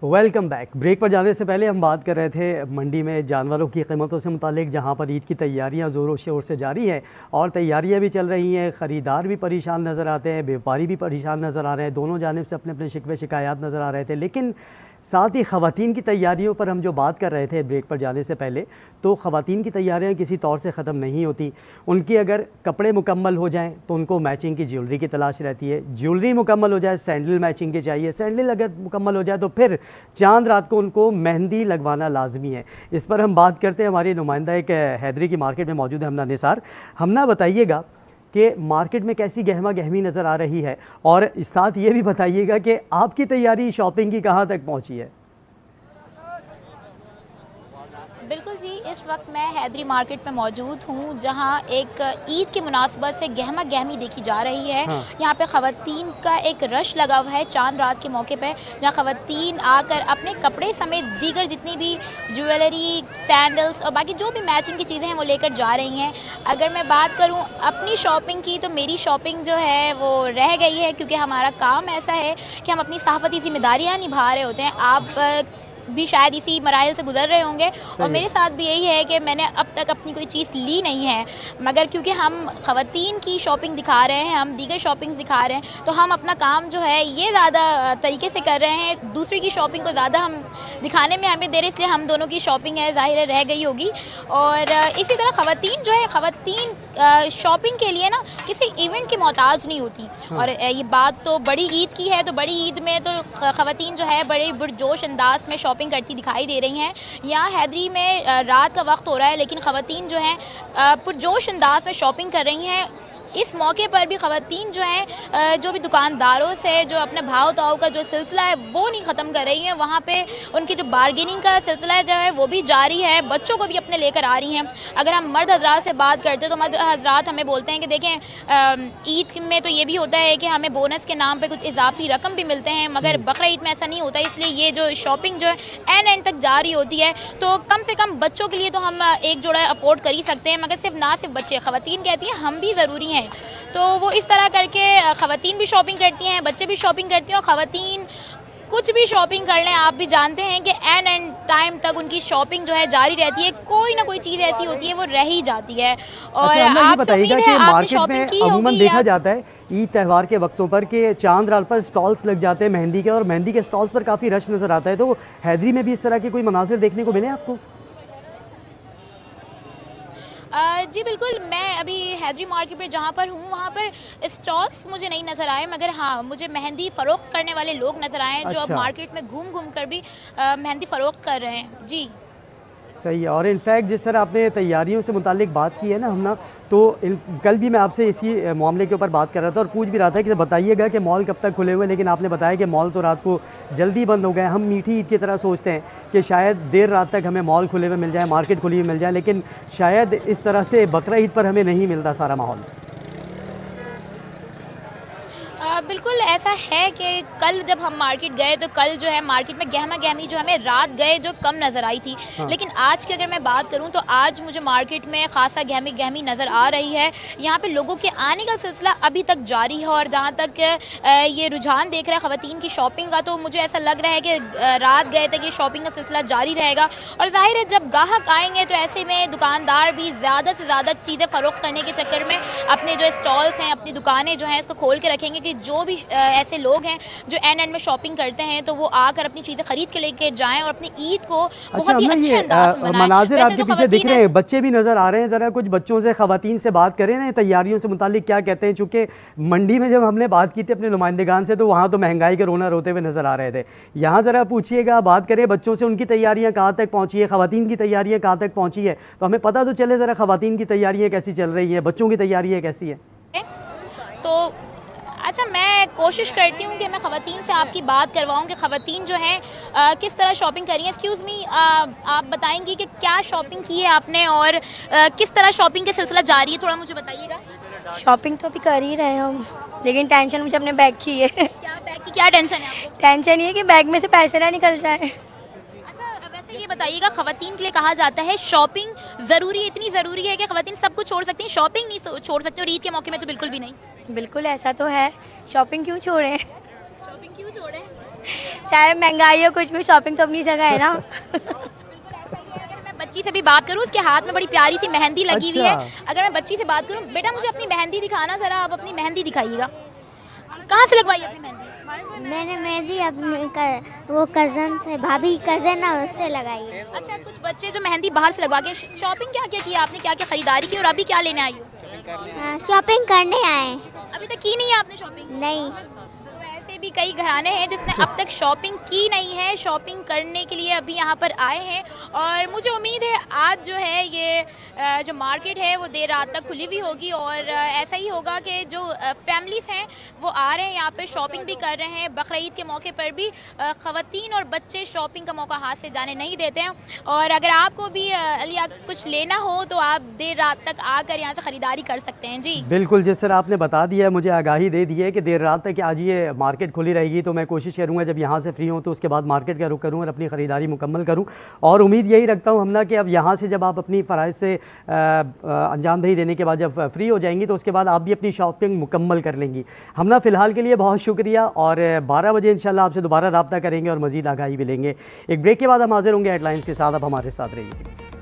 Welcome back. Break पर जाने से पहले हम बात कर रहे थे मंडी में जानवरों की कीमतों से मुतालिक, जहां पर ईद की तैयारियां ज़ोरों शोर से जारी हैं और तैयारियां भी चल रही हैं। ख़रीदार भी परेशान नज़र आते हैं, व्यापारी भी परेशान नज़र आ रहे हैं। दोनों जानिब से अपने अपने शिकवे शिकायत नज़र आ रहे थे। लेकिन साथ ही ख़वातीन की तैयारियों पर हम जो बात कर रहे थे ब्रेक पर जाने से पहले, तो ख़वातीन की तैयारियां किसी तौर से ख़त्म नहीं होती। उनकी अगर कपड़े मुकम्मल हो जाएं तो उनको मैचिंग की ज्वेलरी की तलाश रहती है, ज्वेलरी मुकम्मल हो जाए सैंडल मैचिंग के चाहिए, सैंडल अगर मुकम्मल हो जाए तो फिर चांद रात को उनको मेहंदी लगवाना लाजमी है। इस पर हम बात करते हैं, हमारी नुमाइंदा एक हैदरी की मार्केट में मौजूद है हमना निसार। हमना बताइएगा कि मार्केट में कैसी गहमा गहमी नज़र आ रही है, और साथ ये भी बताइएगा कि आपकी तैयारी शॉपिंग की कहाँ तक पहुँची है। बिल्कुल जी, इस वक्त मैं हैदरी मार्केट में मौजूद हूँ, जहाँ एक ईद की मुनासबत से गहमा गहमी देखी जा रही है। हाँ। यहाँ पे ख़वातीन का एक रश लगा हुआ है चांद रात के मौके पे, जहाँ ख़वातीन आकर अपने कपड़े समेत दीगर जितनी भी ज्वेलरी, सैंडल्स और बाकी जो भी मैचिंग की चीज़ें हैं वो लेकर जा रही हैं। अगर मैं बात करूँ अपनी शॉपिंग की, तो मेरी शॉपिंग जो है वो रह गई है, क्योंकि हमारा काम ऐसा है कि हम अपनी सहाफ़ती ज़िम्मेदारियाँ निभा रहे होते हैं। आप भी शायद इसी मराइल से गुजर रहे होंगे, और मेरे साथ भी यही है कि मैंने अब तक अपनी कोई चीज़ ली नहीं है, मगर क्योंकि हम ख़वातीन की शॉपिंग दिखा रहे हैं, हम दीगर शॉपिंग दिखा रहे हैं, तो हम अपना काम जो है ये ज़्यादा तरीके से कर रहे हैं। दूसरी की शॉपिंग को ज़्यादा हम दिखाने में हमें दे रहे, इसलिए हम दोनों की शॉपिंग है ज़ाहिर है रह गई होगी। और इसी तरह ख़वातीन जो है, ख़वातीन शॉपिंग के लिए ना किसी इवेंट की मोहताज नहीं होती। और ये बात तो बड़ी ईद की है, तो बड़ी ईद में तो ख़वातीन जो है बड़े पुरजोश अंदाज में शॉपिंग करती दिखाई दे रही हैं। यहाँ हैदरी में रात का वक्त हो रहा है, लेकिन ख़वातीन जो हैं पुरजोश अंदाज में शॉपिंग कर रही हैं। इस मौके पर भी ख़वातीन जो हैं जो भी दुकानदारों से जो अपने भाव ताव का जो सिलसिला है वो नहीं ख़त्म कर रही हैं। वहाँ पे उनकी जो बार्गेनिंग का सिलसिला जो है वो भी जारी है, बच्चों को भी अपने लेकर आ रही हैं। अगर हम मर्द हजरात से बात करते हैं तो मर्द हजरात हमें बोलते हैं कि देखें, ईद में तो ये भी होता है कि हमें बोनस के नाम पर कुछ इजाफी रकम भी मिलते हैं, मगर बकरा ईद में ऐसा नहीं होता। इसलिए ये जो शॉपिंग जो है एंड तक जारी होती है, तो कम से कम बच्चों के लिए तो हम एक जोड़ा अफोर्ड कर ही सकते हैं, मगर सिर्फ ना सिर्फ बच्चे, ख़वातीन कहती हैं हम भी ज़रूरी हैं। तो वो इस तरह करके ख़वातीन भी शॉपिंग करती हैं, बच्चे भी शॉपिंग करती हैं, और ख़वातीन कुछ भी शॉपिंग कर लें, आप भी जानते हैं कि एंड टाइम तक उनकी शॉपिंग जो है जारी रहती है। कोई ना कोई चीज़ ऐसी होती है वो रह ही जाती है। और आप बताइएगा कि मार्केट में अमूमन देखा जाता है ईद त्यौहार के वक्तों पर कि चांद रात पर स्टॉल्स लग जाते हैं मेहंदी के, और मेहंदी के स्टॉल्स पर काफ़ी रश नज़र आता है। तो हैदरी में भी इस तरह के कोई मनासिर देखने को मिले आपको? जी बिल्कुल, मैं अभी हैदरी मार्केट में जहाँ पर हूँ वहाँ पर स्टॉल्स मुझे नहीं नज़र आए, मगर हाँ मुझे मेहंदी फ़रोख्त करने वाले लोग नज़र आए हैं। जो अब मार्केट में घूम घूम कर भी मेहंदी फ़रोख्त कर रहे हैं। जी सही है। और इनफैक्ट जिस तरह आपने तैयारियों से मुतालिक बात की है ना हमना, तो कल भी मैं आपसे इसी मामले के ऊपर बात कर रहा था और पूछ भी रहा था कि बताइएगा कि मॉल कब तक खुले हुए, लेकिन आपने बताया कि मॉल तो रात को जल्दी बंद हो गए। हम मीठी ईद की तरह सोचते हैं कि शायद देर रात तक हमें मॉल खुले हुए मिल जाए, मार्केट खुली हुई मिल जाए, लेकिन शायद इस तरह से बकरा ईद पर हमें नहीं मिलता सारा माहौल। बिल्कुल ऐसा है कि कल जब हम मार्केट गए तो कल जो है मार्केट में गहमा गहमी जो हमें रात गए जो कम नज़र आई थी। लेकिन आज की अगर मैं बात करूं तो आज मुझे मार्केट में ख़ासा गहमी गहमी नज़र आ रही है। यहाँ पे लोगों के आने का सिलसिला अभी तक जारी है, और जहाँ तक ये रुझान देख रहा है ख़वातीन की शॉपिंग का, तो मुझे ऐसा लग रहा है कि रात गए तक ये शॉपिंग का सिलसिला जारी रहेगा। और ज़ाहिर है जब ग्राहक आएंगे तो ऐसे में दुकानदार भी ज़्यादा से ज़्यादा चीज़ें फ़रोख्त करने के चक्कर में अपने जो स्टॉल्स हैं, अपनी दुकानें जो हैं इसको खोल के रखेंगे कि जो भी ऐसे लोग हैं जो एंड में शॉपिंग करते हैं तो वो आकर अपनी चीज़ें खरीद के लेके जाएं और अपनी ईद को बहुत ही अच्छे अंदाज में मनाएं। मनाजिर आपके पीछे दिख रहे हैं, बच्चे भी नज़र आ रहे हैं। ज़रा कुछ बच्चों से, ख़वातीन से बात करें ना तैयारियों से मुतालिक क्या कहते हैं। चूँकि मंडी में जब हमने बात की थी अपने नुमाइंदगान से, तो वहाँ तो महंगाई के रोना रोते हुए नज़र आ रहे थे। यहाँ ज़रा पूछिएगा, बात करें बच्चों से, उनकी तैयारियाँ कहाँ तक पहुँची है, ख़वातीन की तैयारियाँ कहाँ तक पहुँची है, तो हमें पता तो चले ज़रा ख़वातीन की तैयारियाँ कैसी चल रही है, बच्चों की तैयारियाँ कैसी है। तो अच्छा, मैं कोशिश करती हूँ कि मैं ख़वातीन से आपकी बात करवाऊँ कि ख़वातीन जो हैं किस तरह शॉपिंग करी है। एक्सक्यूज़ मी, आप बताएंगी कि क्या शॉपिंग की है आपने और किस तरह शॉपिंग का सिलसिला जारी है, थोड़ा मुझे बताइएगा। शॉपिंग तो अभी कर ही रहे हैं हम, लेकिन टेंशन मुझे अपने बैग की है। क्या बैग की क्या टेंशन है आपको? टेंशन ये है कि बैग में से पैसे ना निकल जाए। वैसे ये बताइएगा, ख़वातीन के लिए कहा जाता है शॉपिंग ज़रूरी है, इतनी ज़रूरी है कि ख़वातीन सब कुछ छोड़ सकती हैं, शॉपिंग नहीं छोड़ सकती, और ईद के मौके में तो बिल्कुल भी नहीं। बिल्कुल ऐसा तो है, शॉपिंग क्यों छोड़ें। शॉपिंग क्यों छोड़ें? चाहे महंगाई हो कुछ भी, शॉपिंग तो अपनी जगह है ना। अगर मैं बच्ची से भी बात करूँ, उसके हाथ में बड़ी प्यारी सी मेहंदी लगी हुई है। अच्छा। अगर मैं बच्ची से बात करूँ, बेटा मुझे अपनी मेहंदी दिखाना ज़रा, आप अपनी मेहंदी दिखाइएगा। कहाँ से लगवाई अपनी मेहंदी? मैंने मेहंदी अपने वो कज़न से, भाभी कज़न है उससे लगाई है। अच्छा, कुछ बच्चे जो मेहंदी बाहर से लगवा के, शॉपिंग क्या क्या की आपने, क्या क्या खरीदारी की और अभी क्या लेने आई हो? हाँ, शॉपिंग करने आए। अभी तक की नहीं है आपने शॉपिंग? नहीं। तो ऐसे भी कई घराने हैं जिसने अब तक शॉपिंग की नहीं है, शॉपिंग करने के लिए अभी यहाँ पर आए हैं। और मुझे उम्मीद है आज जो है ये जो मार्केट है वो देर रात तक खुली हुई होगी और ऐसा ही होगा कि जो फैमिलीज़ हैं वो आ रहे हैं यहाँ पे, शॉपिंग भी कर रहे हैं। बकरीद के मौके पर भी ख़वातीन और बच्चे शॉपिंग का मौका हाथ से जाने नहीं देते हैं। और अगर आपको भी अलिया कुछ लेना हो तो आप देर रात तक आकर यहाँ से ख़रीदारी कर सकते हैं। जी बिल्कुल, जिस तरह आपने बता दिया है, मुझे आगाही दे दी है कि देर रात तक आज ये मार्केट खुली रहेगी, तो मैं कोशिश करूँगा जब यहाँ से फ्री हूँ तो उसके बाद मार्केट का रुख करूँ और अपनी ख़रीदारी मुकम्मल करूँ। और उम्मीद यही रखता हूँ हमना कि अब यहाँ से जब आप अपनी फ़राइज़ से अंजामदही देने के बाद जब फ्री हो जाएंगी तो उसके बाद आप भी अपनी शॉपिंग मुकम्मल कर लेंगी। हमना फ़िलहाल के लिए बहुत शुक्रिया और 12 बजे इंशाल्लाह आपसे दोबारा रब्ता करेंगे और मज़ीद आगाही भी लेंगे। एक ब्रेक के बाद हम हाज़िर होंगे हेडलाइंस के साथ। अब हमारे साथ रहिए।